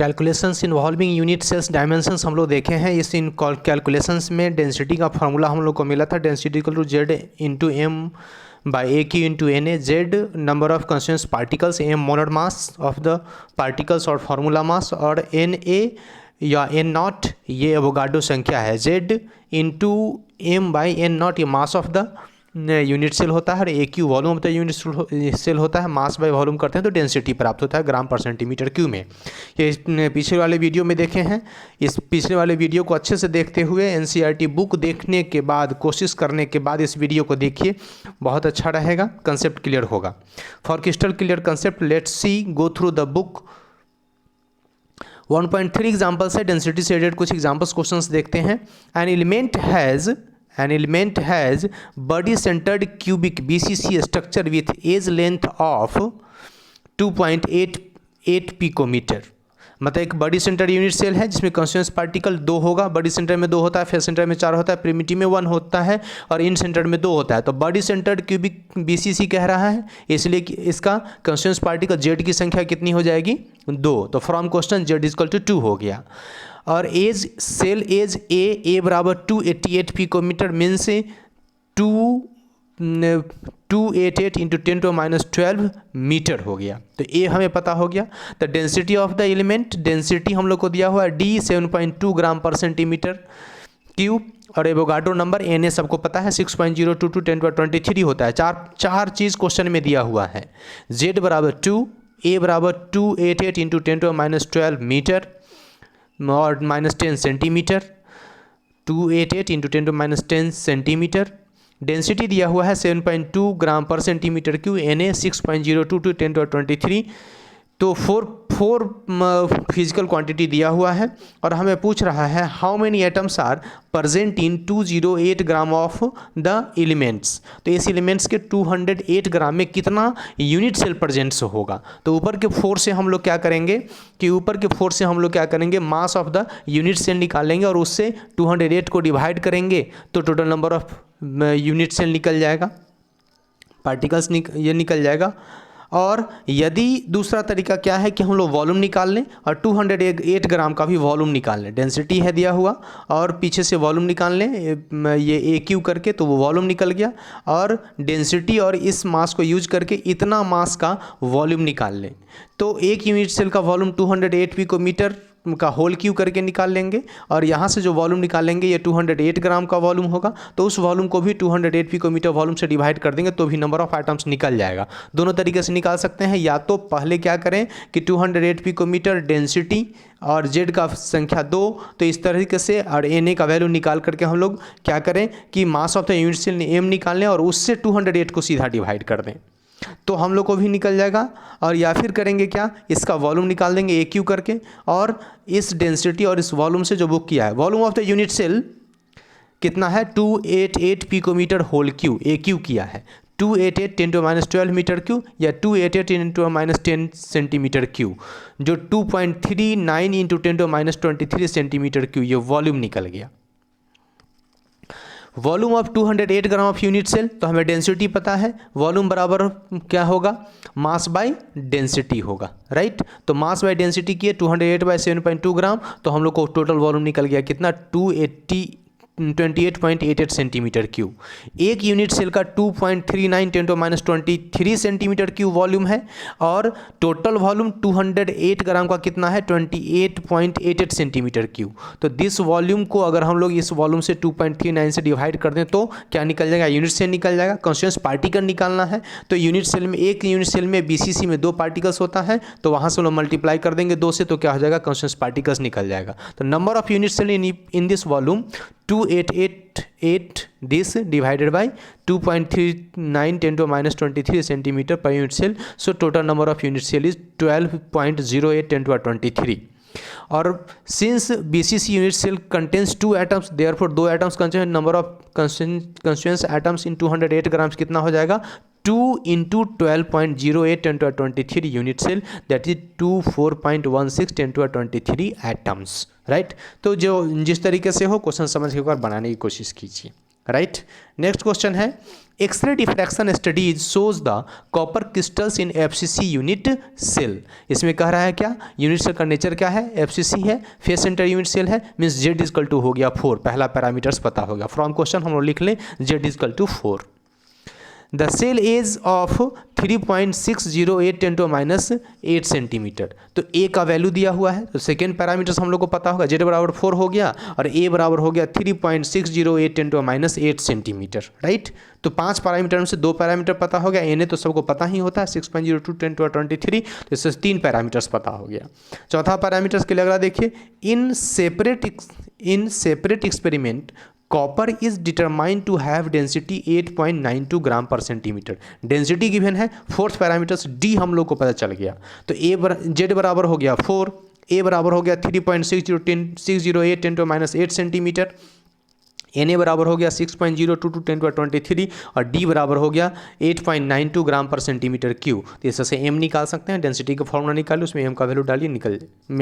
Calculations involving unit cells dimensions हम लोग देखे हैं। इस इन कैलकुलेशंस में डेंसिटी का फार्मूला हम लोग को मिला था, density equal to Z into M by a cube into N A. Z number of constituent particles, M molar mass of the particles और फार्मूला मास, और एन ए या एन नॉट ये एवोगाड्रो संख्या है। Z into M by N naught ये mass of the unit cell होता है, और a cube volume of the unit cell होता है। मास बाय वॉल्यूम करते हैं तो डेंसिटी प्राप्त होता है ग्राम पर सेंटीमीटर क्यू में। ये पिछले वाले वीडियो में देखे हैं। इस पिछले वाले वीडियो को अच्छे से देखते हुए एनसीईआरटी बुक देखने के बाद, कोशिश करने के बाद इस वीडियो को देखिए, बहुत अच्छा रहेगा, कंसेप्ट क्लियर होगा। For crystal clear concept let's see go through the book. 1.3 examples है, डेंसिटी से रिलेटेड कुछ एग्जाम्पल्स क्वेश्चंस देखते हैं। An element has body centered cubic BCC structure with edge length of 2.88 picometer। मतलब एक बॉडी सेंटर यूनिट सेल है जिसमें constituent particle 2 होगा। बॉडी सेंटर में 2 होता है, फेस सेंटर में 4 होता है, प्रिमिटिव में 1 होता है, और इन सेंटर में 2 होता है। तो बॉडी सेंटर्ड क्यूबिक BCC कह रहा है, इसलिए कि इसका कंस्टिट्यूएंट पार्टिकल जेड की संख्या कितनी हो जाएगी? 2। तो from question Z equal to 2 हो गया। और एज सेल एज ए बराबर 288 पिकोमीटर मीन्स 288 इंटू 10⁻12 मीटर हो गया। तो ए हमें पता हो गया। The density of the element, density हम लोग को दिया हुआ है डी 7.2 ग्राम पर सेंटीमीटर क्यूब, और एवोगाड्रो नंबर एन ए सबको पता है 6.022 10⁻23 होता है। चार चीज़ क्वेश्चन में दिया हुआ है। जेड बराबर 2, ए बराबर 288 इंटू 10⁻12 मीटर और -10 सेंटीमीटर, 288 इंटू 10⁻10 सेंटीमीटर। डेंसिटी दिया हुआ है 7.2 ग्राम per centimetre cube, N A 6.022 10⁻23। तो फोर फिजिकल क्वांटिटी दिया हुआ है, और हमें पूछ रहा है how many atoms are present in 208 gram of the elements. तो इस एलिमेंट्स के 208 ग्राम में कितना यूनिट सेल प्रेजेंट्स होगा। तो ऊपर के 4 से हम लोग क्या करेंगे mass of the unit cell निकालेंगे, और उससे 208 को डिवाइड करेंगे तो total number of unit cell निकल जाएगा, पार्टिकल्स ये निकल जाएगा। और यदि दूसरा तरीका क्या है कि हम लोग वॉल्यूम निकाल लें और 208 ग्राम का भी वॉल्यूम निकाल लें। डेंसिटी है दिया हुआ और पीछे से वॉल्यूम निकाल लें, ये ए क्यू करके, तो वो वॉल्यूम निकल गया। और डेंसिटी और इस मास को यूज करके इतना मास का वॉल्यूम निकाल लें, तो एक यूनिट सेल का वॉल्यूम 208 पिकोमीटर का होल क्यू करके निकाल लेंगे, और यहाँ से जो वॉल्यूम निकालेंगे ये 208 ग्राम का वॉल्यूम होगा। तो उस वॉल्यूम को भी 208 पिकोमीटर वॉल्यूम से डिवाइड कर देंगे तो भी नंबर ऑफ आइटम्स निकल जाएगा। दोनों तरीके से निकाल सकते हैं। या तो पहले क्या करें कि 208 पिकोमीटर डेंसिटी और जेड का संख्या 2, तो इस तरीके से, और एन ए का वैल्यू निकाल करके हम लोग क्या करें कि mass of the unit cell M निकाल लें और उससे 208 को सीधा डिवाइड कर दें, तो हम लोग को भी निकल जाएगा। और या फिर करेंगे क्या, इसका वॉल्यूम निकाल देंगे ए क्यू करके, और इस डेंसिटी और इस वॉल्यूम से जो बुक किया है, volume of the unit cell कितना है 288 picometre whole cube, a cube किया है 288 10⁻12 मीटर क्यू या 288 10⁻10 सेंटीमीटर क्यू, जो 2.39 इंटू 10⁻23 सेंटीमीटर क्यू ये वॉल्यूम निकल गया। Volume of 208 gram of unit cell, तो हमें डेंसिटी पता है, वॉल्यूम बराबर क्या होगा, मास बाय डेंसिटी होगा, राइट। तो मास बाय डेंसिटी किए 208 बाय 7.2 ग्राम, तो हम लोग को टोटल वॉल्यूम निकल गया कितना 28.88 सेंटीमीटर क्यूब। एक यूनिट सेल का 2.39 10⁻23 सेंटीमीटर क्यूब वॉल्यूम है, और टोटल वॉल्यूम 208 ग्राम का कितना है 28.88 सेंटीमीटर क्यूब। तो दिस वॉल्यूम को अगर हम लोग इस वॉल्यूम से 2.39 से डिवाइड कर दें तो क्या निकल जाएगा, यूनिट सेल निकल जाएगा। कंस्टिट्यूएंट पार्टिकल निकालना है, तो यूनिट सेल में, एक यूनिट सेल में BCC में 2 पार्टिकल्स होता है, तो वहाँ से हम लोग मल्टीप्लाई कर देंगे 2 से, तो क्या हो जाएगा, कंस्टिट्यूएंट पार्टिकल्स निकल जाएगा। तो number of unit cell in this volume 2888 this divided by 2.39 10⁻23 centimeter per unit cell. So total number of unit cell is 12.08 10⁻23. और since BCC unit cell contains 2 atoms, therefore 2 atoms contain number of constituent atoms in 208 grams कितना हो जाएगा 2 into 12.08 10⁻23 unit cell, that is 24.16 10⁻23 atoms, right. तो जो जिस तरीके से हो क्वेश्चन समझ के एक बार बनाने की कोशिश कीजिए। राइट। नेक्स्ट क्वेश्चन है X ray diffraction studies shows the copper crystals in FCC unit cell. इसमें कह रहा है क्या, यूनिट सेल का नेचर क्या है, एफसीसी है, फेस सेंटर यूनिट सेल है, मीन्स जेड इजकल टू हो गया 4, पहला पैरामीटर्स पता होगा। फ्रॉम क्वेश्चन हम लोग लिख लें Z equal to 4। The cell edge of 3.608 × 10⁻8 centimetre. तो ए का वैल्यू दिया हुआ है, तो सेकेंड पैरामीटर्स हम लोग को पता होगा, जेड बराबर 4 हो गया और ए बराबर हो गया 3.608 × 10⁻8 सेंटीमीटर, राइट। तो 5 पैरामीटर में से 2 पैरामीटर पता हो गया, एन ए तो सबको पता ही होता है 6.02 × 10⁻23, तो इससे 3 पैरामीटर्स पता हो गया। चौथा पैरामीटर्स के लिए अगला देखिए, in separate experiment copper is determined to have density 8.92 gram per centimetre. Density given है, फोर्थ पैरामीटर्स डी हम लोग को पता चल गया। तो जेड बराबर हो गया 4, ए बराबर हो गया 3.608 × 10⁻8 सेंटीमीटर, एन ए बराबर हो गया 6.02 × 10⁻23 और डी बराबर हो गया 8.92 ग्राम पर सेंटीमीटर क्यूब। तो इससे से एम निकाल सकते हैं, डेंसिटी का फॉर्मूला निकालिए, उसमें एम का वैल्यू डालिए,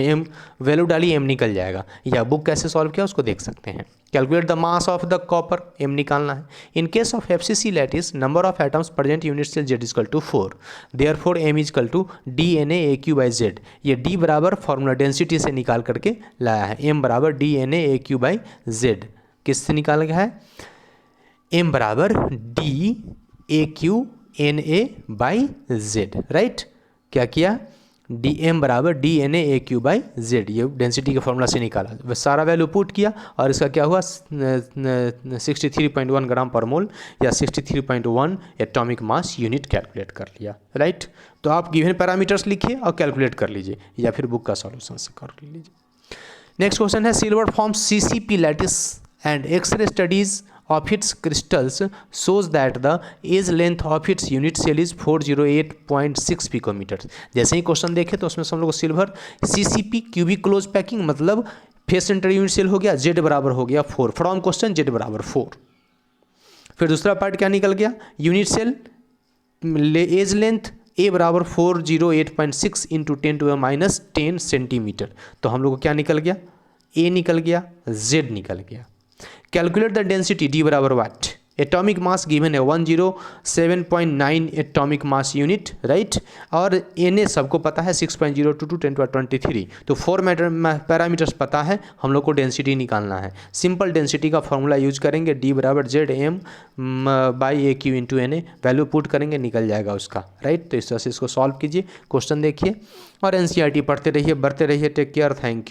एम वैल्यू डालिए, एम निकल जाएगा। या बुक कैसे सॉल्व किया उसको देख सकते हैं। Calculate the mass of the copper, M निकालना है। In case of FCC lattice number of atoms present unit cell Z equal to 4, therefore M equal to DNA/AQ/Z। ये डी बराबर फॉर्मूला डेंसिटी से निकाल करके लाया है, एम बराबर DNA/AQ/Z। किससे निकाला गया है, m बराबर DAQNA/Z, राइट। क्या किया, DM बराबर DNA/AQ/Z, ये डेंसिटी के फॉर्मूला से निकाला, बस सारा वैल्यू पुट किया और इसका क्या हुआ 63.1 ग्राम पर मोल या 63.1 एटॉमिक मास यूनिट कैलकुलेट कर लिया, राइट। तो आप गिवन पैरामीटर्स लिखिए और कैलकुलेट कर लीजिए या फिर बुक का सॉल्यूशन से कर लीजिए। नेक्स्ट क्वेश्चन है silver form CCP lattice and X-ray studies of its crystals shows that the age length of its unit cell is 408.6 picometers। जैसे ही क्वेश्चन देखे तो उसमें हम लोग silver CCP cubic close packing मतलब फेस सेंटर यूनिट सेल हो गया, Z बराबर हो गया 4, फ्रॉम क्वेश्चन जेड बराबर 4। फिर दूसरा पार्ट क्या निकल गया, यूनिट सेल एज लेंथ ए बराबर 408.6 × 10⁻10 सेंटीमीटर। तो हम लोग को क्या निकल गया, ए निकल गया, जेड निकल गया। कैलकुलेट द डेंसिटी, डी बराबर वाट, एटॉमिक मास गिवन है 107.9 एटॉमिक मास यूनिट, राइट। और एन ए सबको पता है 6.02 × 10⁻23। तो 4 पैरामीटर्स पता है, हम लोग को डेंसिटी निकालना है। सिंपल डेंसिटी का फॉर्मूला यूज करेंगे, डी बराबर ZM/AQ × NA, वैल्यू पुट करेंगे निकल जाएगा उसका, राइट। तो इस तरह से इसको सॉल्व कीजिए, क्वेश्चन देखिए और NCERT पढ़ते रहिए, बढ़ते रहिए। Take care, thank you.